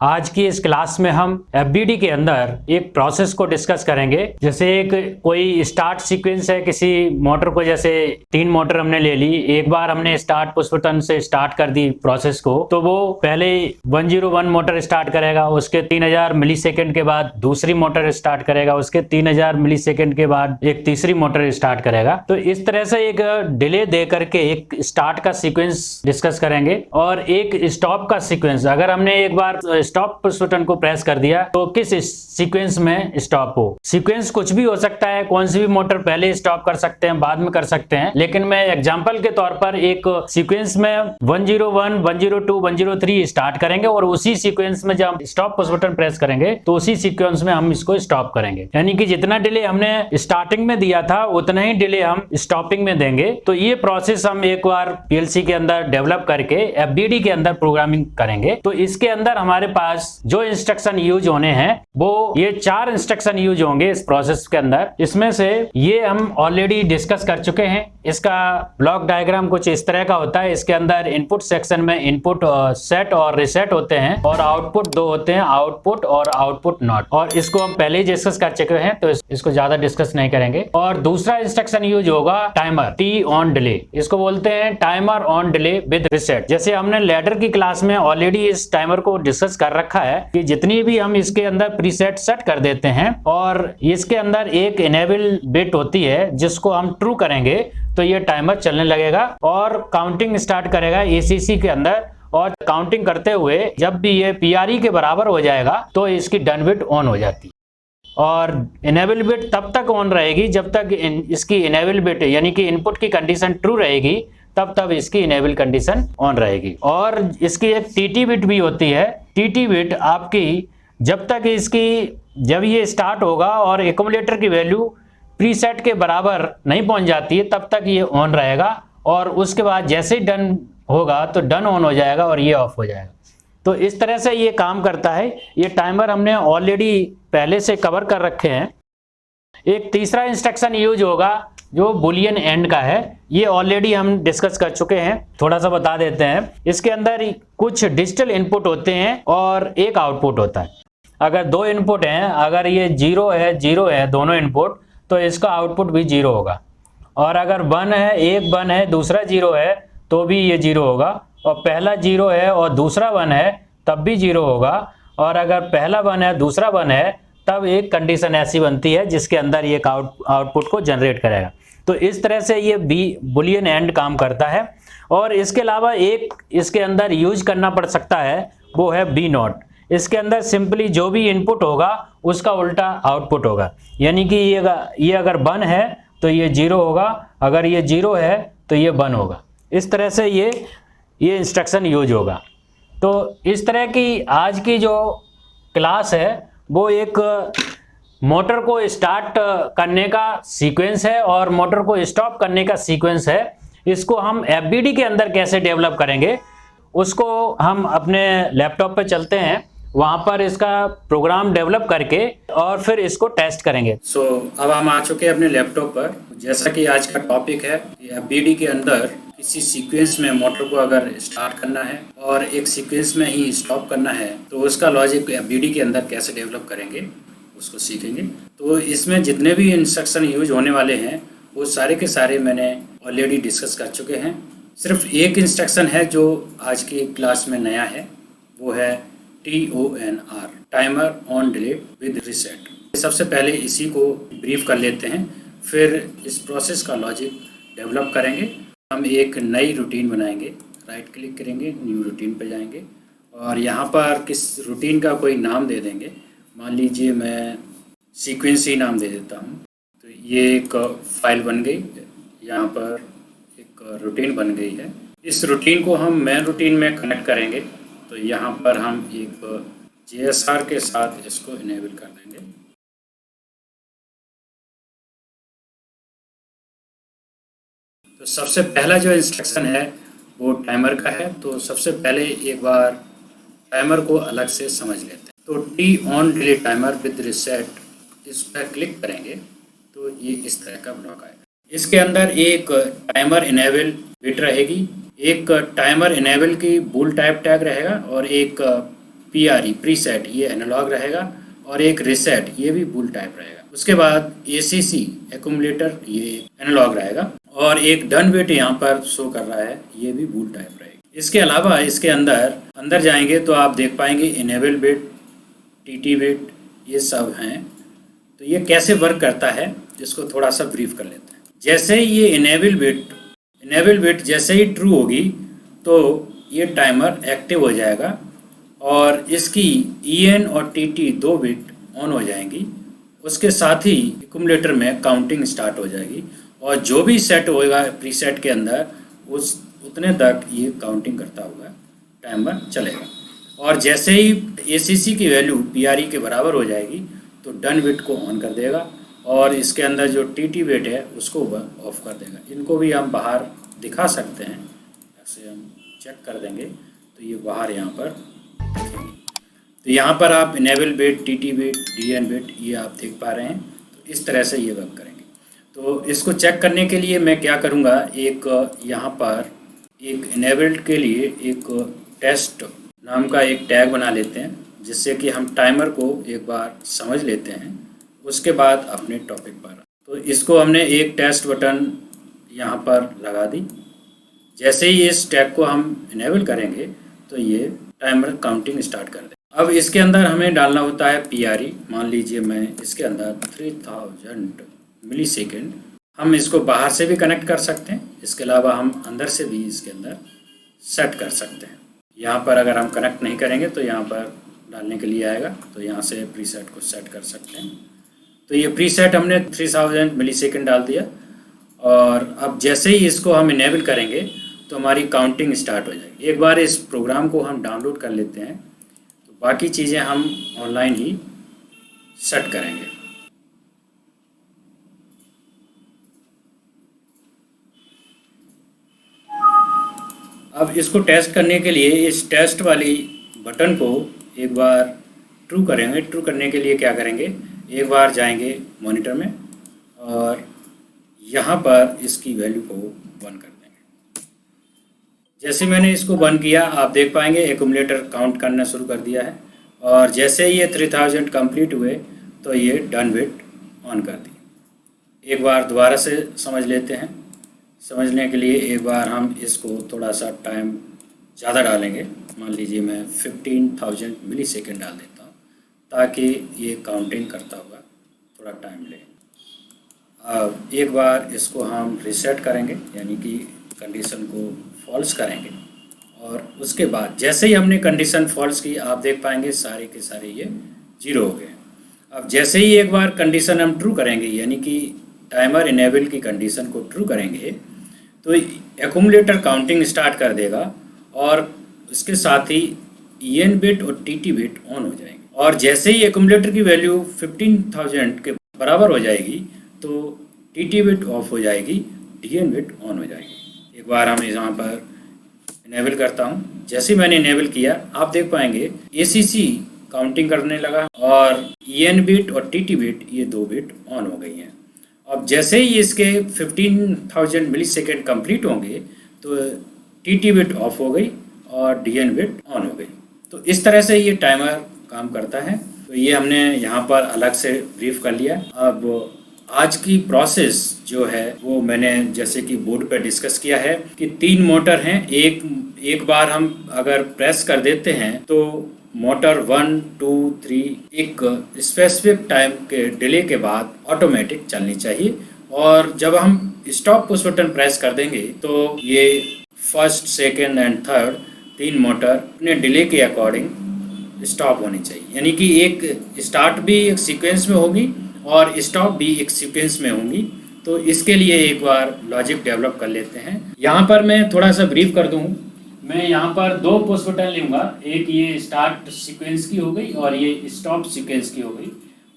आज की इस क्लास में हम एफबीडी के अंदर एक प्रोसेस को डिस्कस करेंगे। जैसे एक कोई स्टार्ट सीक्वेंस है किसी मोटर को, जैसे 3 मोटर हमने ले ली, एक बार हमने स्टार्ट पुश बटन से स्टार्ट कर दी प्रोसेस को, तो वो पहले 101 मोटर स्टार्ट करेगा, उसके 3000 मिली सेकेंड के बाद दूसरी मोटर स्टार्ट करेगा, उसके 3000 मिली सेकेंड के बाद एक तीसरी मोटर स्टार्ट करेगा। तो इस तरह से एक डिले दे करके एक स्टार्ट का सीक्वेंस डिस्कस करेंगे और एक स्टॉप का सीक्वेंस। अगर हमने एक बार स्टॉप पुश बटन को प्रेस कर दिया तो किस सीक्वेंस में स्टॉप हो। सीक्वेंस कुछ भी हो सकता है, कौन सी भी मोटर पहले स्टॉप कर सकते हैं, बाद में कर सकते हैं, लेकिन मैं एग्जांपल के तौर पर एक सीक्वेंस में 101, 102, 103 स्टार्ट करेंगे और उसी सीक्वेंस में जब स्टॉप पुश बटन प्रेस करेंगे तो उसी सीक्वेंस में हम इसको स्टॉप करेंगे। यानी कि जितना डिले हमने स्टार्टिंग में दिया था उतना ही डिले हम स्टॉपिंग में देंगे। तो ये प्रोसेस हम एक बार पीएलसी के अंदर डेवलप करके एफबीडी के अंदर प्रोग्रामिंग करेंगे। तो इसके अंदर हमारे पास जो इंस्ट्रक्शन यूज होने हैं वो ये 4 इंस्ट्रक्शन यूज होंगे इस प्रोसेस के अंदर। इसमें से ये हम ऑलरेडी डिस्कस कर चुके हैं। इसका ब्लॉक डायग्राम कुछ इस तरह का होता है। इसके अंदर इनपुट सेक्शन में इनपुट सेट और रिसेट होते हैं और आउटपुट 2 होते हैं, आउटपुट और आउटपुट नॉट, और इसको हम पहले ही डिस्कस कर चुके हैं तो इसको ज्यादा डिस्कस नहीं करेंगे। और दूसरा इंस्ट्रक्शन यूज होगा टाइमर, टी ऑन डिले। इसको बोलते हैं timer on delay with reset. जैसे हमने लैडर की क्लास में ऑलरेडी इस टाइमर को डिस्कस कर रखा है कि जितनी भी हम इसके अंदर प्रीसेट सेट कर देते हैं और इसके अंदर एक इनेबल बिट होती है जिसको हम ट्रू करेंगे तो ये टाइमर चलने लगेगा और काउंटिंग स्टार्ट करेगा एसीसी के अंदर। और काउंटिंग करते हुए जब भी ये पीआरई के बराबर हो जाएगा तो इसकी डन बिट ऑन हो जाती है। और इनेबल बिट तब तक ऑन रहेगी जब तक इसकी इनेबल बिट यानी कि इनपुट की कंडीशन ट्रू रहेगी, तब इसकी इनेबल कंडीशन ऑन रहेगी। और इसकी एक टीटी बिट भी होती है। टीटी बिट आपकी जब ये स्टार्ट होगा और एक्यूमुलेटर की वैल्यू प्रीसेट के बराबर नहीं पहुंच जाती है तब तक ये ऑन रहेगा, और उसके बाद जैसे ही डन होगा तो डन ऑन हो जाएगा और ये ऑफ हो जाएगा। तो इस तरह से ये काम करता है। ये टाइमर हमने ऑलरेडी पहले से कवर कर रखे हैं। एक तीसरा इंस्ट्रक्शन यूज होगा जो बुलियन एंड का है। ये ऑलरेडी हम डिस्कस कर चुके हैं, थोड़ा सा बता देते हैं। इसके अंदर कुछ डिजिटल इनपुट होते हैं और एक आउटपुट होता है। अगर 2 इनपुट हैं, अगर ये 0 है दोनों इनपुट, तो इसका आउटपुट भी 0 होगा। और अगर 1 है, एक 1 है दूसरा 0 है तो भी ये 0 होगा। और पहला 0 है और दूसरा 1 है तब भी 0 होगा। और अगर पहला 1 है दूसरा 1 है तब एक कंडीशन ऐसी बनती है जिसके अंदर ये आउटपुट को जनरेट करेगा। तो इस तरह से ये बुलियन एंड काम करता है। और इसके अलावा एक इसके अंदर यूज करना पड़ सकता है, वो है बी नॉट। इसके अंदर सिंपली जो भी इनपुट होगा उसका उल्टा आउटपुट होगा। यानी कि ये अगर 1 है तो ये 0 होगा, अगर ये 0 है तो ये 1 होगा। इस तरह से ये इंस्ट्रक्शन यूज होगा। तो इस तरह की आज की जो क्लास है वो एक मोटर को स्टार्ट करने का सीक्वेंस है और मोटर को स्टॉप करने का सीक्वेंस है। इसको हम एफबीडी के अंदर कैसे डेवलप करेंगे उसको हम अपने लैपटॉप पे चलते हैं, वहाँ पर इसका प्रोग्राम डेवलप करके और फिर इसको टेस्ट करेंगे। अब हम आ चुके हैं अपने लैपटॉप पर। जैसा कि आज का टॉपिक है एफबीडी के अंदर किसी सीक्वेंस में मोटर को अगर स्टार्ट करना है और एक सीक्वेंस में ही स्टॉप करना है तो उसका लॉजिक एफबीडी के अंदर कैसे डेवलप करेंगे उसको सीखेंगे। तो इसमें जितने भी इंस्ट्रक्शन यूज होने वाले हैं वो सारे के सारे मैंने ऑलरेडी डिस्कस कर चुके हैं। सिर्फ एक इंस्ट्रक्शन है जो आज की क्लास में नया है, वो है TONR, timer on delay with reset. सबसे पहले इसी को ब्रीफ कर लेते हैं, फिर इस प्रोसेस का लॉजिक डेवलप करेंगे। हम एक नई रूटीन बनाएंगे, राइट क्लिक करेंगे, न्यू रूटीन पे जाएंगे और यहाँ पर किस रूटीन का कोई नाम दे देंगे। मान लीजिए मैं सीक्वेंस ही नाम दे देता हूँ। तो ये एक फाइल बन गई, यहाँ पर एक रूटीन बन गई है। इस रूटीन को हम मेन रूटीन में कनेक्ट करेंगे। तो यहाँ पर हम एक JSR के साथ इसको इनेबल कर देंगे। तो सबसे पहला जो इंस्ट्रक्शन है वो टाइमर का है। तो सबसे पहले एक बार टाइमर को अलग से समझ लेते हैं। तो T on delay timer with reset, इस पर क्लिक करेंगे तो ये इस तरह का ब्लॉक आएगा। इसके अंदर एक टाइमर इनेबल बिट रहेगी, एक टाइमर इनेबल की बूल टाइप टैग रहेगा और एक PRE प्रीसेट ये एनालॉग रहेगा और एक रीसेट ये भी बूल टाइप रहेगा। उसके बाद ACC एक्यूमुलेटर ये एनालॉग रहेगा और एक डन बिट यहाँ पर शो कर रहा है, ये भी बूल टाइप रहेगा। इसके अलावा इसके अंदर जाएंगे तो आप देख पाएंगे इनेबल बिट, TT बिट ये सब हैं। तो ये कैसे वर्क करता है इसको थोड़ा सा ब्रीफ कर लेते हैं। जैसे ही ये इनेबल बिट जैसे ही ट्रू होगी तो ये टाइमर एक्टिव हो जाएगा और इसकी EN और TT दो बिट ऑन हो जाएंगी। उसके साथ ही एक्यूमुलेटर में काउंटिंग स्टार्ट हो जाएगी और जो भी सेट होएगा प्रीसेट के अंदर उतने तक ये काउंटिंग करता हुआ टाइमर चलेगा। और जैसे ही ACC की वैल्यू PRE के बराबर हो जाएगी तो डन बिट को ऑन कर देगा और इसके अंदर जो TT बिट है उसको ऑफ कर देगा। इनको भी हम बाहर दिखा सकते हैं, ऐसे हम चेक कर देंगे तो ये बाहर यहाँ पर दिखेंगे। तो यहाँ पर आप enable bit, TT bit, DN bit ये आप देख पा रहे हैं। तो इस तरह से ये वर्क करेंगे। तो इसको चेक करने के लिए मैं क्या करूँगा, एक यहाँ पर एक इनेबल्ड के लिए एक टेस्ट नाम का एक टैग बना लेते हैं जिससे कि हम टाइमर को एक बार समझ लेते हैं, उसके बाद अपने टॉपिक पर। तो इसको हमने एक टेस्ट बटन यहाँ पर लगा दी। जैसे ही इस टैग को हम इनेबल करेंगे तो ये टाइमर काउंटिंग स्टार्ट कर दे। अब इसके अंदर हमें डालना होता है PRE। मान लीजिए मैं इसके अंदर 3000 मिली सेकेंड, हम इसको बाहर से भी कनेक्ट कर सकते हैं, इसके अलावा हम अंदर से भी इसके अंदर सेट कर सकते हैं। यहाँ पर अगर हम कनेक्ट नहीं करेंगे तो यहाँ पर डालने के लिए आएगा, तो यहाँ से प्रीसेट को सेट कर सकते हैं। तो ये प्रीसेट हमने 3000 मिली सेकेंड डाल दिया और अब जैसे ही इसको हम इनेबल करेंगे तो हमारी काउंटिंग स्टार्ट हो जाएगी। एक बार इस प्रोग्राम को हम डाउनलोड कर लेते हैं तो बाकी चीज़ें हम ऑनलाइन ही सेट करेंगे। अब इसको टेस्ट करने के लिए इस टेस्ट वाली बटन को एक बार ट्रू करेंगे। ट्रू करने के लिए क्या करेंगे, एक बार जाएंगे मॉनिटर में और यहाँ पर इसकी वैल्यू को 1 कर देंगे। जैसे मैंने इसको 1 किया आप देख पाएंगे एक्यूमुलेटर काउंट करना शुरू कर दिया है और जैसे ही ये 3000 कंप्लीट हुए तो ये डन बिट ऑन कर दी। एक बार दोबारा से समझ लेते हैं। समझने के लिए एक बार हम इसको थोड़ा सा टाइम ज़्यादा डालेंगे। मान लीजिए मैं 15000 मिली सेकेंड डाल देता हूँ ताकि ये काउंटिंग करता हुआ थोड़ा टाइम ले। अब एक बार इसको हम रीसेट करेंगे यानी कि कंडीशन को फॉल्स करेंगे और उसके बाद जैसे ही हमने कंडीशन फॉल्स की आप देख पाएंगे सारे के सारे ये 0 हो गए। अब जैसे ही एक बार कंडीशन हम ट्रू करेंगे यानी कि टाइमर इनेबल की कंडीशन को ट्रू करेंगे तो एक्यूमुलेटर काउंटिंग स्टार्ट कर देगा और उसके साथ ही EN बिट और TT बिट ऑन हो जाएंगे और जैसे ही एक्यूमुलेटर की वैल्यू 15000 के बराबर हो जाएगी तो TT बिट ऑफ हो जाएगी, DN बिट ऑन हो जाएगी। एक बार हम यहाँ पर इनेबल करता हूँ। जैसे ही मैंने इनेबल किया आप देख पाएंगे ACC काउंटिंग करने लगा और EN बिट और TT बिट ये 2 बिट ऑन हो गई हैं। अब जैसे ही इसके 15000 मिली सेकेंड कम्प्लीट होंगे तो TT बिट ऑफ हो गई और DN बिट ऑन हो गई। तो इस तरह से ये टाइमर काम करता है। तो ये हमने यहाँ पर अलग से ब्रीफ कर लिया। अब आज की प्रोसेस जो है वो मैंने जैसे कि बोर्ड पे डिस्कस किया है कि 3 मोटर हैं। एक बार हम अगर प्रेस कर देते हैं तो मोटर 1, 2, 3 एक स्पेसिफिक टाइम के डिले के बाद ऑटोमेटिक चलनी चाहिए और जब हम स्टॉप पुश बटन प्रेस कर देंगे तो ये first, second and third 3 motor अपने डिले के अकॉर्डिंग स्टॉप होनी चाहिए। यानी कि एक स्टार्ट भी एक सीक्वेंस में होगी और स्टॉप भी एक सीक्वेंस में होंगी। तो इसके लिए एक बार लॉजिक डेवलप कर लेते हैं। यहाँ पर मैं थोड़ा सा ब्रीफ कर दूँ। मैं यहाँ पर 2 पुश बटन लूँगा, एक ये स्टार्ट सीक्वेंस की हो गई और ये स्टॉप सीक्वेंस की हो गई।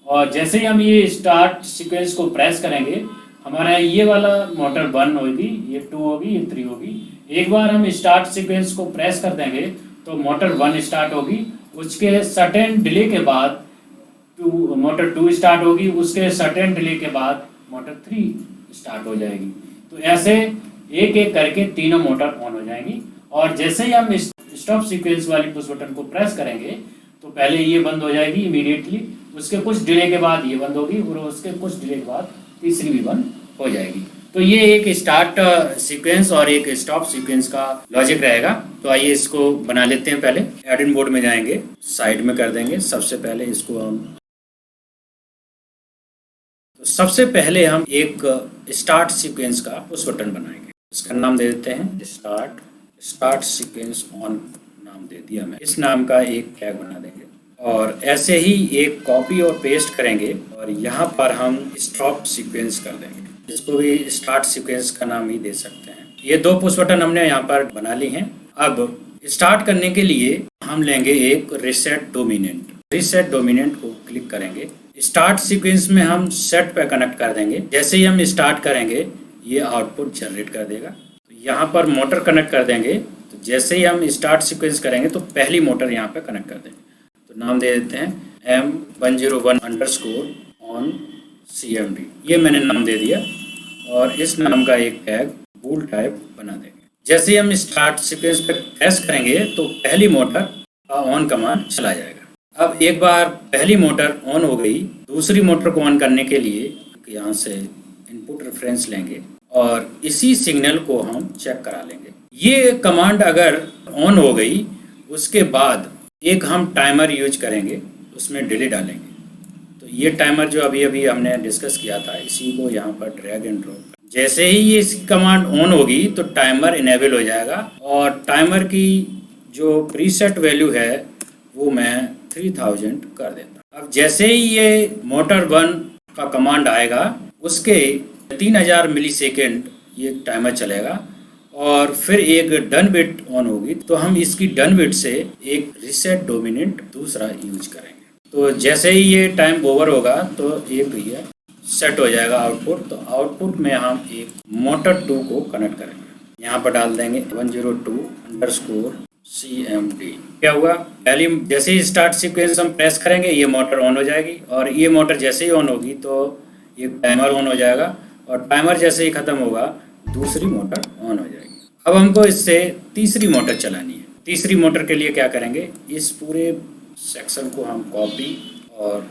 और जैसे ही हम ये स्टार्ट सीक्वेंस को प्रेस करेंगे हमारा ये वाला मोटर 1 होगी, ये 2 होगी, ये 3 होगी। एक बार हम स्टार्ट सीक्वेंस को प्रेस कर देंगे तो मोटर 1 स्टार्ट होगी, उसके सर्टेन डिले के बाद मोटर 2 स्टार्ट होगी, उसके सर्टेन डिले के बाद मोटर 3 स्टार्ट हो जाएगी। तो ऐसे एक एक करके तीनों मोटर ऑन हो जाएंगी और जैसे ही हम स्टॉप सीक्वेंस वाली पुश बटन को प्रेस करेंगे तो पहले ये बंद हो जाएगी इमीडिएटली, उसके कुछ डिले के बाद ये बंद होगी और उसके कुछ डिले के बाद तीसरी भी बंद हो जाएगी। तो ये एक स्टार्ट सीक्वेंस और एक स्टॉप सीक्वेंस का लॉजिक रहेगा। तो आइए इसको बना लेते हैं। पहले एडइन बोर्ड में जाएंगे, साइड में कर देंगे। सबसे पहले इसको सबसे पहले हम एक स्टार्ट सीक्वेंस का पुश बटन बनाएंगे। इसका नाम दे देते हैं स्टार्ट सीक्वेंस ऑन नाम दे दिया मैं। इस नाम का एक टैग बना देंगे और ऐसे ही एक कॉपी और पेस्ट करेंगे और यहाँ पर हम स्टॉप सीक्वेंस कर देंगे। इसको भी स्टार्ट सीक्वेंस का नाम ही दे सकते हैं। ये दो पुश बटन हमने यहाँ पर बना ली हैं। अब स्टार्ट करने के लिए हम लेंगे एक रीसेट डोमिनेंट को क्लिक करेंगे। स्टार्ट सीक्वेंस में हम सेट पे कनेक्ट कर देंगे। जैसे ही हम स्टार्ट करेंगे ये आउटपुट जनरेट कर देगा। तो यहाँ पर मोटर कनेक्ट कर देंगे। तो जैसे ही हम स्टार्ट सीक्वेंस करेंगे तो पहली मोटर यहाँ पे कनेक्ट कर देंगे। तो नाम दे देते हैं M101_ ऑन CMD। ये मैंने नाम दे दिया और इस नाम का एक टैग बूल टाइप बना देंगे। जैसे ही हम स्टार्ट सीक्वेंस पे प्रेस करेंगे तो पहली मोटर का ऑन कमांड चला जाएगा। अब एक बार पहली मोटर ऑन हो गई, दूसरी मोटर को ऑन करने के लिए यहाँ से इनपुट रेफरेंस लेंगे और इसी सिग्नल को हम चेक करा लेंगे। ये कमांड अगर ऑन हो गई उसके बाद एक हम टाइमर यूज करेंगे, उसमें डिले डालेंगे। तो ये टाइमर जो अभी अभी हमने डिस्कस किया था, इसी को यहाँ पर ड्रैग एंड ड्रॉप। जैसे ही ये इसकी कमांड ऑन होगी तो टाइमर इनेबल हो जाएगा और टाइमर की जो प्रीसेट वैल्यू है वो मैं 3000 कर देता। अब जैसे ही ये मोटर 1 का कमांड आएगा उसके 3000 मिलीसेकंड ये टाइमर चलेगा और फिर एक डन बिट ऑन होगी। तो हम इसकी डन बिट से एक रीसेट डोमिनेंट दूसरा यूज करेंगे। तो जैसे ही ये टाइम ओवर होगा तो एक ये सेट हो जाएगा आउटपुट। तो आउटपुट में हम एक मोटर 2 को कनेक्ट करेंगे। यहाँ पर डाल देंगे 102_ CMD। क्या हुआ, पहली जैसे ही स्टार्ट सीक्वेंस हम प्रेस करेंगे ये मोटर ऑन हो जाएगी और ये मोटर जैसे ही ऑन होगी तो ये टाइमर ऑन हो जाएगा और टाइमर जैसे ही ख़त्म होगा दूसरी मोटर ऑन हो जाएगी। अब हमको इससे तीसरी मोटर चलानी है। तीसरी मोटर के लिए क्या करेंगे, इस पूरे सेक्शन को हम कॉपी और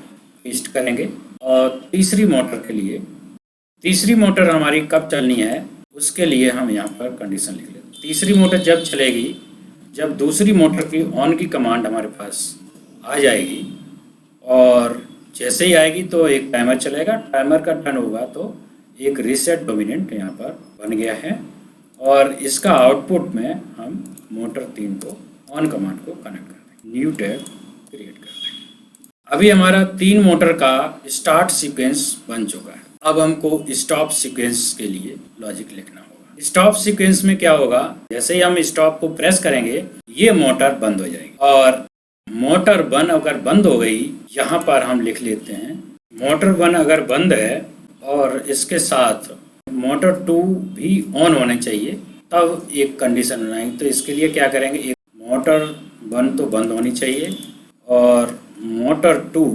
पेस्ट करेंगे और तीसरी मोटर हमारी कब चलनी है उसके लिए हम यहाँ पर कंडीशन लिख लेते हैं। तीसरी मोटर जब चलेगी जब दूसरी मोटर की ऑन की कमांड हमारे पास आ जाएगी और जैसे ही आएगी तो एक टाइमर चलेगा। टाइमर का टर्न होगा तो एक रीसेट डोमिनेंट यहाँ पर बन गया है और इसका आउटपुट में हम मोटर 3 को ऑन कमांड को कनेक्ट कर देंगे। न्यू टैग क्रिएट कर देंगे। अभी हमारा 3 मोटर का स्टार्ट सीक्वेंस बन चुका है। अब हमको स्टॉप सीक्वेंस के लिए लॉजिक लिखना होगा। स्टॉप सीक्वेंस में क्या होगा, जैसे ही हम स्टॉप को प्रेस करेंगे ये मोटर बंद हो जाएगी और मोटर 1 अगर बंद हो गई, यहाँ पर हम लिख लेते हैं मोटर 1 अगर बंद है और इसके साथ मोटर 2 भी ऑन होने चाहिए तब एक कंडीशन बनाएंगे। तो इसके लिए क्या करेंगे, एक मोटर 1 तो बंद होनी चाहिए और मोटर 2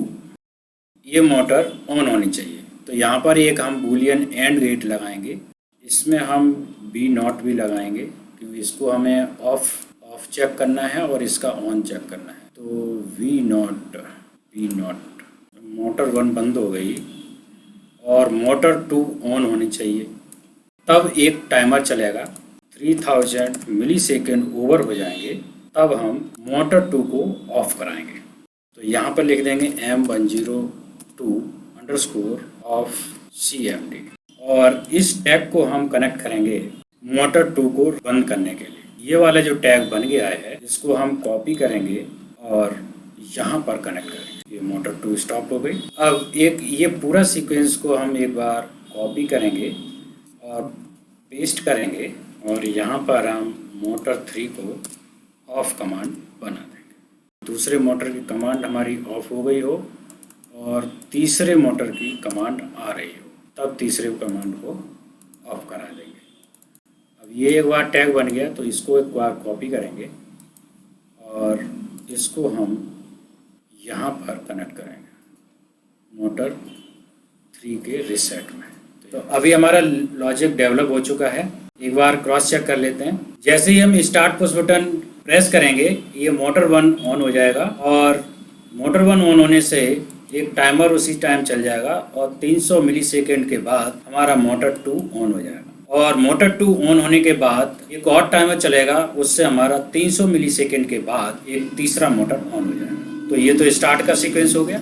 ये मोटर ऑन होनी चाहिए। तो यहाँ पर एक हम बूलियन एंड गेट लगाएंगे। इसमें हम B0 भी लगाएंगे क्योंकि इसको हमें ऑफ चेक करना है और इसका ऑन चेक करना है। तो B0 मोटर 1 बंद हो गई और मोटर 2 ऑन होनी चाहिए तब एक टाइमर चलेगा। 3000 मिलीसेकंड ओवर हो जाएंगे तब हम मोटर 2 को ऑफ कराएंगे। तो यहाँ पर लिख देंगे M102_ CMD और इस टैग को हम कनेक्ट करेंगे मोटर 2 को बंद करने के लिए। ये वाला जो टैग बन गया है इसको हम कॉपी करेंगे और यहाँ पर कनेक्ट करेंगे। ये मोटर 2 स्टॉप हो गई। अब एक ये पूरा सीक्वेंस को हम एक बार कॉपी करेंगे और पेस्ट करेंगे और यहाँ पर हम मोटर 3 को ऑफ कमांड बना देंगे। दूसरे मोटर की कमांड हमारी ऑफ हो गई हो और तीसरे मोटर की कमांड आ रही हो तब तीसरे कमांड को ऑफ करा देंगे। अब ये एक बार टैग बन गया तो इसको एक बार कॉपी करेंगे और इसको हम यहाँ पर कनेक्ट करेंगे मोटर 3 के रीसेट में। तो अभी हमारा लॉजिक डेवलप हो चुका है। एक बार क्रॉस चेक कर लेते हैं। जैसे ही हम स्टार्ट पुश बटन प्रेस करेंगे ये मोटर 1 ऑन हो जाएगा और मोटर 1 ऑन होने से एक टाइमर उसी टाइम चल जाएगा और 300 मिलीसेकंड के बाद हमारा मोटर 2 ऑन हो जाएगा। और मोटर 2 ऑन होने के बाद एक और टाइमर चलेगा, उससे हमारा 300 मिलीसेकंड के बाद एक तीसरा मोटर ऑन हो जाएगा। तो ये तो स्टार्ट का सीक्वेंस हो गया।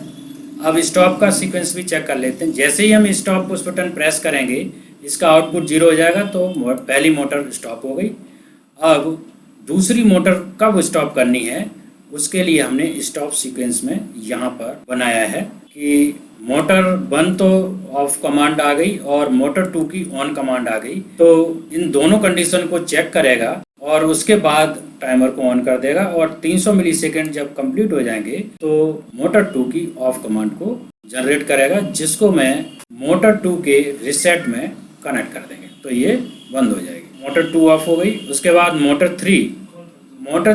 अब स्टॉप का सीक्वेंस भी चेक कर लेते हैं। जैसे ही हम स्टॉप पुश बटन प्रेस करेंगे इसका आउटपुट 0 हो जाएगा, तो पहली मोटर स्टॉप हो गई। अब दूसरी मोटर कब स्टॉप करनी है उसके लिए हमने स्टॉप सीक्वेंस में यहाँ पर बनाया है कि मोटर 1 तो ऑफ कमांड आ गई और मोटर 2 की ऑन कमांड आ गई। तो इन दोनों कंडीशन को चेक करेगा और उसके बाद टाइमर को ऑन कर देगा और 300 मिलीसेकंड जब कंप्लीट हो जाएंगे तो मोटर 2 की ऑफ कमांड को जनरेट करेगा, जिसको मैं मोटर 2 के रिसेट में कनेक्ट कर देंगे तो ये बंद हो जाएगी। मोटर 2 ऑफ हो गई। उसके बाद मोटर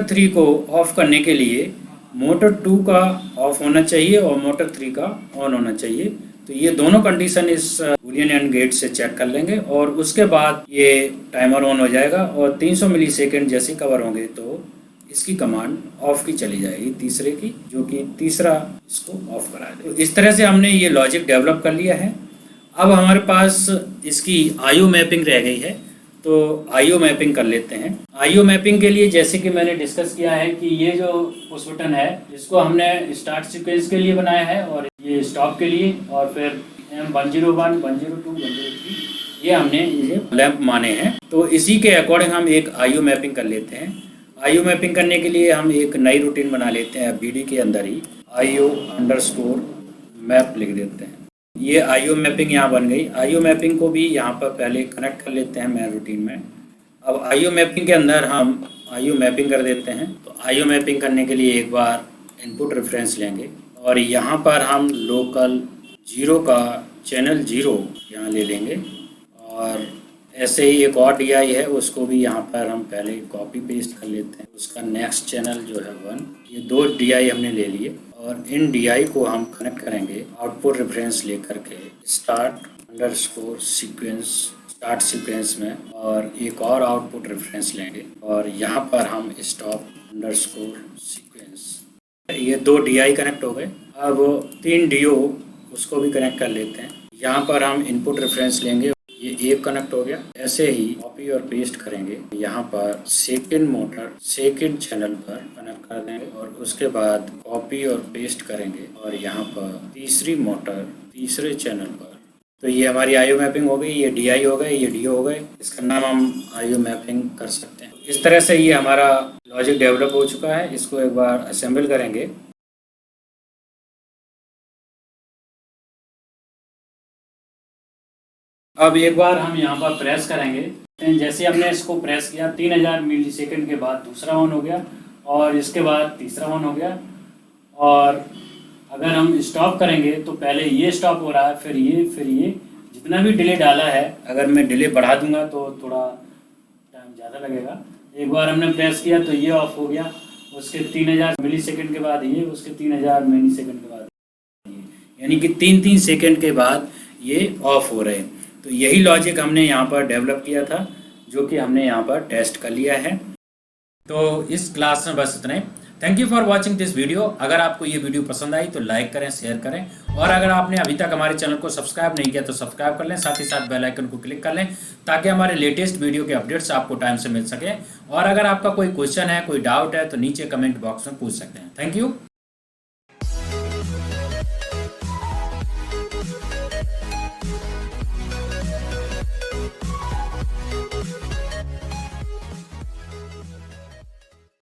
3 को ऑफ करने के लिए मोटर 2 का ऑफ होना चाहिए और मोटर 3 का ऑन होना चाहिए। तो ये दोनों कंडीशन इस बूलियन एंड गेट से चेक कर लेंगे और उसके बाद ये टाइमर ऑन हो जाएगा और 300 मिलीसेकंड जैसे कवर होंगे तो इसकी कमांड ऑफ की चली जाएगी तीसरे की, जो कि तीसरा इसको ऑफ करा दे। तो इस तरह से हमने ये लॉजिक डेवलप कर लिया है। अब हमारे पास इसकी आईओ मैपिंग रह गई है, तो आईओ मैपिंग कर लेते हैं। आईओ मैपिंग के लिए जैसे कि मैंने डिस्कस किया है कि ये जो पुश बटन है इसको हमने स्टार्ट सीक्वेंस के लिए बनाया है और ये स्टॉप के लिए, और फिर M101, 102, 103 ये हमने ये लैंप माने हैं। तो इसी के अकॉर्डिंग हम एक आईओ मैपिंग कर लेते हैं। आईओ मैपिंग करने के लिए हम एक नई रूटीन बना लेते हैं। बीडी के अंदर ही IO_ मैप लिख देते हैं। ये आईओ मैपिंग यहाँ बन गई। आईओ मैपिंग को भी यहाँ पर पहले कनेक्ट कर लेते हैं मेन रूटीन में। अब आईओ मैपिंग के अंदर हम आईओ मैपिंग कर देते हैं। तो आईओ मैपिंग करने के लिए एक बार इनपुट रेफरेंस लेंगे और यहाँ पर हम लोकल 0 का चैनल 0 यहाँ ले लेंगे और ऐसे ही एक और DI है उसको भी यहाँ पर हम पहले कॉपी पेस्ट कर लेते हैं। उसका नेक्स्ट चैनल जो है 1, ये 2 DI हमने ले लिए और इन DI को हम कनेक्ट करेंगे आउटपुट रेफरेंस लेकर के स्टार्ट सीक्वेंस में, और एक और आउटपुट रेफरेंस लेंगे और यहाँ पर हम stop_sequence। ये 2 DI कनेक्ट हो गए। अब 3 DO उसको भी कनेक्ट कर लेते हैं। यहाँ पर हम इनपुट रेफरेंस लेंगे, ये 1 कनेक्ट हो गया। ऐसे ही कॉपी और पेस्ट करेंगे, यहाँ पर सेकंड मोटर सेकंड चैनल पर कनेक्ट कर देंगे और उसके बाद कॉपी और पेस्ट करेंगे और यहाँ पर तीसरी मोटर तीसरे चैनल पर। तो ये हमारी आईओ मैपिंग हो गई। ये DI हो गए, ये DO हो गए। इसका नाम हम आईओ मैपिंग कर सकते हैं। इस तरह से ये हमारा लॉजिक डेवलप हो चुका है। इसको एक बार असेंबल करेंगे। अब एक बार हम यहाँ पर प्रेस करेंगे। जैसे हमने इसको प्रेस किया 3000 मिलीसेकंड के बाद दूसरा ऑन हो गया और इसके बाद तीसरा ऑन हो गया। और अगर हम स्टॉप करेंगे तो पहले ये स्टॉप हो रहा है, फिर ये जितना भी डिले डाला है, अगर मैं डिले बढ़ा दूंगा तो थोड़ा टाइम ज़्यादा लगेगा। एक बार हमने प्रेस किया तो ये ऑफ हो गया, उसके 3000 मिलीसेकंड के बाद ये, उसके 3000 मिलीसेकंड के बाद ये, यानी कि 3-3 सेकंड के बाद ये ऑफ हो रहे हैं। तो यही लॉजिक हमने यहाँ पर डेवलप किया था, जो कि हमने यहाँ पर टेस्ट कर लिया है। तो इस क्लास में बस इतना ही। Thank you for watching this video. अगर आपको ये वीडियो पसंद आई तो लाइक करें, शेयर करें, और अगर आपने अभी तक हमारे चैनल को सब्सक्राइब नहीं किया तो सब्सक्राइब कर लें, साथ ही साथ बेल आइकन को क्लिक कर लें ताकि हमारे लेटेस्ट वीडियो के अपडेट्स आपको टाइम से मिल सके। और अगर आपका कोई क्वेश्चन है, कोई डाउट है तो नीचे कमेंट बॉक्स में पूछ सकते हैं। Thank you.